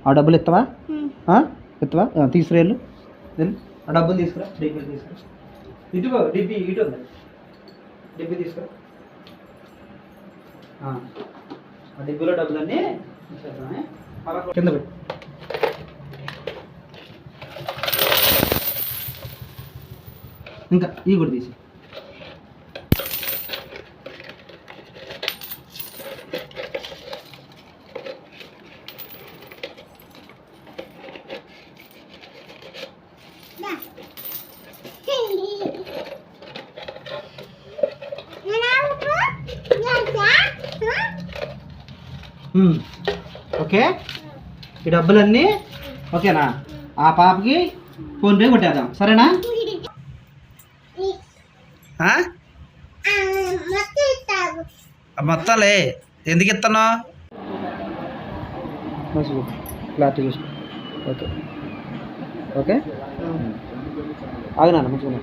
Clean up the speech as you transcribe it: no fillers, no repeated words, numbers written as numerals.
ఆ డబ్బులు ఇస్తావా? ఇస్తావా? తీసుకురేళ్ళు ఆ డబ్బులు తీసుకురా. డిబ్బీ తీసుకురా. ఇటుకో డిబ్బీ ఇటు ఉంది. డిబ్బీ తీసుకురా. ఆ డిబ్బీలో డబ్బులన్నీ కింద పెట్టు. ఇంకా ఇవి కూడా తీసి ఓకే. ఈ డబ్బులన్నీ ఓకేనా? ఆ పాపకి ఫోన్పే కొట్టేద్దాం, సరేనా? మొత్తాలే ఎందుకు ఇస్తాను? క్లారిటీ చూసుకో. ఓకే ఓకే ఆగినా మంచిగా.